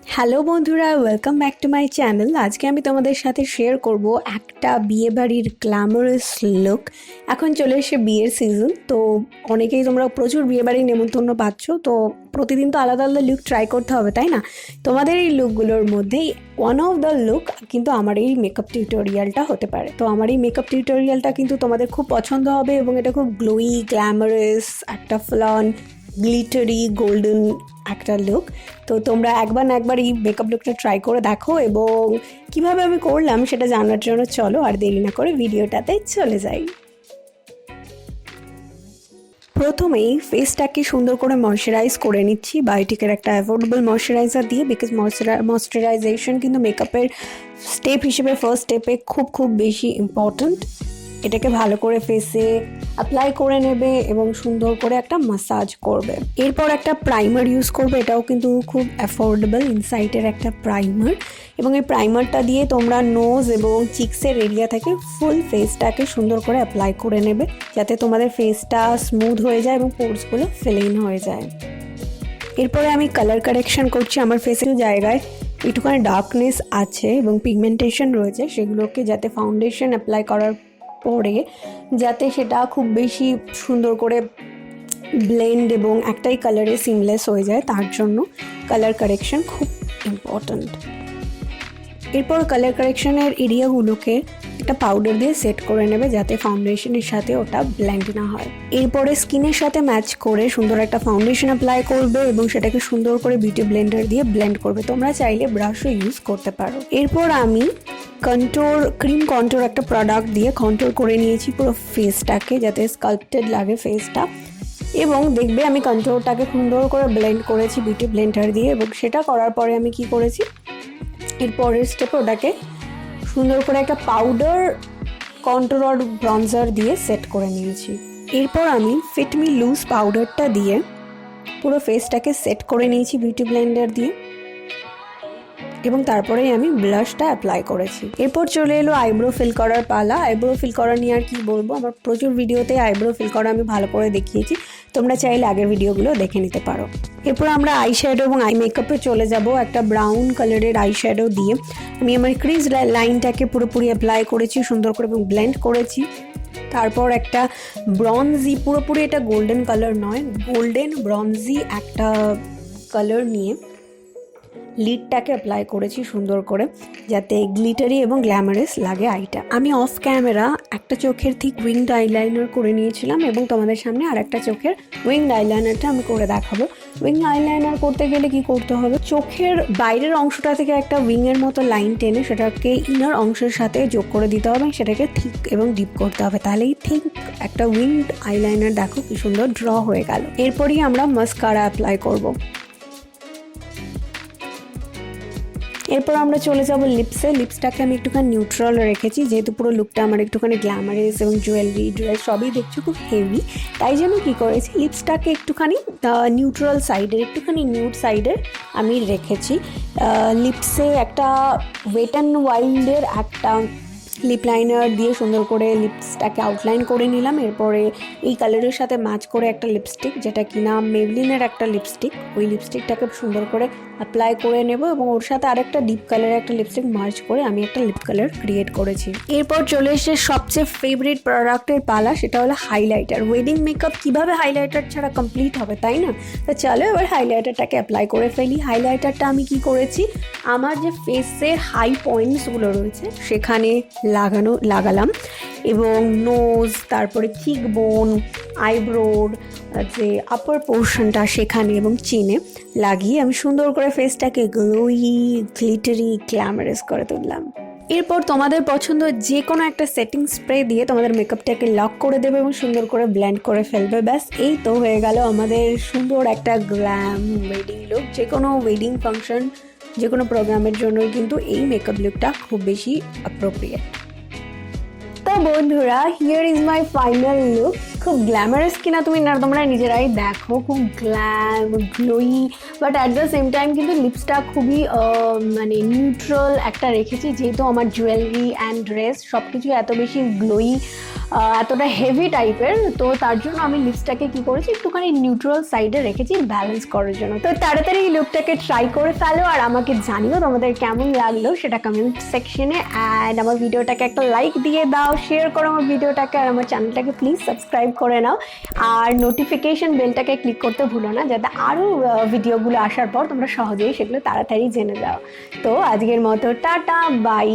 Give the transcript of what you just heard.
Hello বন্ধুরা, welcome back to my channel. আজকে আমি তোমাদের সাথে শেয়ার করব একটা বিয়েবাড়ির গ্ল্যামারাস লুক। এখন চলে এসে বিয়ের সিজন, তো অনেকেই তোমরা প্রচুর বিয়েবাড়ির নেমন্তন্ন পাচ্ছ, তো প্রতিদিন তো আলাদা আলাদা লুক ট্রাই করতে হবে, তাই না? তোমাদের এই লুকগুলোর মধ্যেই ওয়ান অফ দ্য লুক কিন্তু আমার এই মেকআপ টিউটোরিয়ালটা হতে পারে। তো আমার এই মেকআপ টিউটোরিয়ালটা কিন্তু তোমাদের খুব পছন্দ হবে এবং এটা খুব গ্লোয়ি, গ্ল্যামারাস, একটা ফ্লন গ্লিটারি গোল্ডেন একটা লুক। তো তোমরা একবার না একবার এই মেকআপ লুকটা ট্রাই করে দেখো, এবং কিভাবে আমি করলাম সেটা জানার জন্য চলো আর দেরি না করে ভিডিওটাতে চলে যাই। প্রথমেই ফেসটাকে সুন্দর করে ময়শ্চারাইজ করে নিচ্ছি বায়োটিকের একটা অ্যাফোর্ডেবল ময়শ্চারাইজার দিয়ে, বিকজ ময়শ্চারাইজেশন কিন্তু মেকআপের স্টেপ হিসেবে ফার্স্ট স্টেপে খুব বেশি ইম্পর্ট্যান্ট। এটাকে ভালো করে ফেসে অ্যাপ্লাই করে নেবে এবং সুন্দর করে একটা মাসাজ করবে। এরপর একটা প্রাইমার ইউজ করবে, এটাও কিন্তু খুব অ্যাফোর্ডেবল ইনসাইটের একটা প্রাইমার, এবং এই প্রাইমারটা দিয়ে তোমরা নোজ এবং চিক্সের এরিয়া থেকে ফুল ফেসটাকে সুন্দর করে অ্যাপ্লাই করে নেবে, যাতে তোমাদের ফেসটা স্মুথ হয়ে যায় এবং পোরসগুলো ফিল ইন হয়ে যায়। এরপরে আমি কালার কারেকশন করছি। আমার ফেসের জায়গায় একটুখানি ডার্কনেস আছে এবং পিগমেন্টেশন রয়েছে, সেগুলোকে যাতে ফাউন্ডেশন অ্যাপ্লাই করার পরে যাতে সেটা খুব বেশি সুন্দর করে ব্লেন্ড এবং একটাই কালারে সিমলেস হয়ে যায়, তার জন্য কালার কারেকশন খুব ইম্পর্ট্যান্ট। এরপর কালার কারেকশনের এরিয়াগুলোকে একটা পাউডার দিয়ে সেট করে নেবে, যাতে ফাউন্ডেশনের সাথে ওটা ব্লেন্ড না হয়। এরপরে স্কিনের সাথে ম্যাচ করে সুন্দর একটা ফাউন্ডেশন অ্যাপ্লাই করবে এবং সেটাকে সুন্দর করে বিউটি ব্লেন্ডার দিয়ে ব্লেন্ড করবে। তোমরা চাইলে ব্রাশও ইউজ করতে পারো। এরপর আমি ক্রিম কন্ট্রোর একটা প্রোডাক্ট দিয়ে কন্ট্রোল করে নিয়েছি পুরো ফেসটাকে, যাতে স্কাল্পটেড লাগে ফেসটা। এবং দেখবে আমি কন্ট্রোলটাকে সুন্দর করে ব্লেন্ড করেছি বিউটি ব্লেন্ডার দিয়ে, এবং সেটা করার পরে আমি কি করেছি, এরপরের স্টেপে ওটাকে সুন্দর করে একটা পাউডার কন্ট্রোল ব্রনজার দিয়ে সেট করে নিয়েছি। এরপর আমি ফিট মি লুজ পাউডারটা দিয়ে পুরো ফেসটাকে সেট করে নিয়েছি বিউটি ব্লেন্ডার দিয়ে, এবং তারপরেই আমি ব্লাশটা অ্যাপ্লাই করেছি। এরপর চলে এলো আইব্রো ফিল করার পালা। আইব্রো ফিল করা নিয়ে আর কি বলবো, আমার প্রচুর ভিডিওতে আইব্রো ফিল করা আমি ভালো করে দেখিয়েছি, তোমরা চাইলে আগের ভিডিওগুলো দেখে নিতে পারো। এরপর আমরা আই শ্যাডো এবং আই মেকআপে চলে যাব। একটা ব্রাউন কালারের আই শ্যাডো দিয়ে আমি আমার ক্রিজ লাইনটাকে পুরোপুরি অ্যাপ্লাই করেছি সুন্দর করে এবং ব্লেন্ড করেছি। তারপর একটা ব্রঞ্জি, পুরোপুরি এটা গোল্ডেন কালার নয়, গোল্ডেন ব্রঞ্জি একটা কালার নিয়ে লিডটাকে অ্যাপ্লাই করেছি সুন্দর করে, যাতে গ্লিটারি এবং গ্ল্যামারাস লাগে আইটা। আমি অফ ক্যামেরা একটা চোখের ঠিক উইংড আইলাইনার করে নিয়েছিলাম, এবং তোমাদের সামনে আর একটা চোখের উইংড আইলাইনারটা আমি করে দেখাবো। উইংড আইলাইনার করতে গেলে কি করতে হবে, চোখের বাইরের অংশটা থেকে একটা উইংয়ের মতো লাইন টেনে সেটাকে ইনার অংশের সাথে যোগ করে দিতে হবে, সেটাকে থিক এবং ডিপ করতে হবে, তাহলেই ঠিক একটা উইংড আইলাইনার দেখো কি সুন্দর ড্র হয়ে গেল। এরপরই আমরা মাস্কারা অ্যাপ্লাই করব। এরপর আমরা চলে যাব লিপসে। লিপসটাকে আমি একটুখানি নিউট্রাল রেখেছি, যেহেতু পুরো লুকটা আমার একটুখানি গ্ল্যামারাস এবং জুয়েলারি সবই দেখছো খুব হেভি, তাই জন্য কী করেছি, লিপসটাকে একটুখানি নিউট্রাল সাইডের, একটুখানি নিউড সাইডের আমি রেখেছি। লিপসে একটা ওয়েট অ্যান্ড ওয়াইল্ডের একটা লিপ লাইনার দিয়ে সুন্দর করে লিপসটাকে আউটলাইন করে নিলাম। এরপরে এই কালারের সাথে ম্যাচ করে একটা লিপস্টিক, যেটা কিনা মেবলিনের একটা লিপস্টিক, ওই লিপস্টিকটাকে সুন্দর করে অ্যাপ্লাই করে নেব, এবং ওর সাথে আরেকটা ডিপ কালারের একটা লিপস্টিক মার্চ করে আমি একটা লিপ কালার ক্রিয়েট করেছি। এরপর চলে এসে সবচেয়ে ফেভারিট প্রোডাক্টের পালা, সেটা হলো হাইলাইটার। ওয়েডিং মেকআপ কীভাবে হাইলাইটার ছাড়া কমপ্লিট হবে, তাই না? তো চলো এবার হাইলাইটারটাকে অ্যাপ্লাই করে ফেলি। হাইলাইটারটা আমি কি করেছি, আমার যে ফেসের হাই পয়েন্টসগুলো রয়েছে সেখানে লাগালাম, এবং নোজ, তারপরে চিক বোন, আইব্রোর যে আপার পোর্শনটা সেখানে এবং চিনে লাগিয়ে আমি সুন্দর করে ফেসটাকে গ্লোয়ি, গ্লিটারি, গ্ল্যামারাস করে তুললাম। এরপর তোমাদের পছন্দ যে কোনো একটা সেটিং স্প্রে দিয়ে তোমাদের মেকআপটাকে লক করে দেবে এবং সুন্দর করে ব্লেন্ড করে ফেলবে। ব্যাস, এই তো হয়ে গেল আমাদের সুন্দর একটা গ্ল্যাম ওয়েডিং লুক। যে কোনো ওয়েডিং ফাংশন, যে কোনো প্রোগ্রামের জন্যই কিন্তু এই মেকআপ লুকটা খুব বেশি অ্যাপ্রোপ্রিয়েট। তো বন্ধুরা, here is my final look. খুব গ্ল্যামারাস কিনা তোমরা নিজেরাই দেখো, খুব glowy, but at the same time কিন্তু লিপসটা খুবই মানে নিউট্রাল একটা রেখেছি, যেহেতু আমার জুয়েলারি অ্যান্ড ড্রেস সব কিছু এত বেশি গ্লোয়ি এতটা হেভি টাইপের, তো তার জন্য আমি লিপসটাকে কি করেছি একটুখানি নিউট্রাল সাইডে রেখেছি ব্যালেন্স করার জন্য। তো তাড়াতাড়ি এই লুকটাকে ট্রাই করে ফেলো আর আমাকে জানিও তোমাদের কেমন লাগলো সেটা কমেন্ট সেকশনে। অ্যান্ড আমার ভিডিওটাকে একটা লাইক দিয়ে দাও, শেয়ার করো আমার ভিডিওটাকে, আর আমার চ্যানেলটাকে প্লিজ সাবস্ক্রাইব করে নাও, আর নোটিফিকেশন বেলটাকে ক্লিক করতে ভুলো না, যাতে আরও ভিডিওগুলো আসার পর তোমরা সহজেই সেগুলো তাড়াতাড়ি জেনে যাও। তো আজকের মতো টাটা, বাই।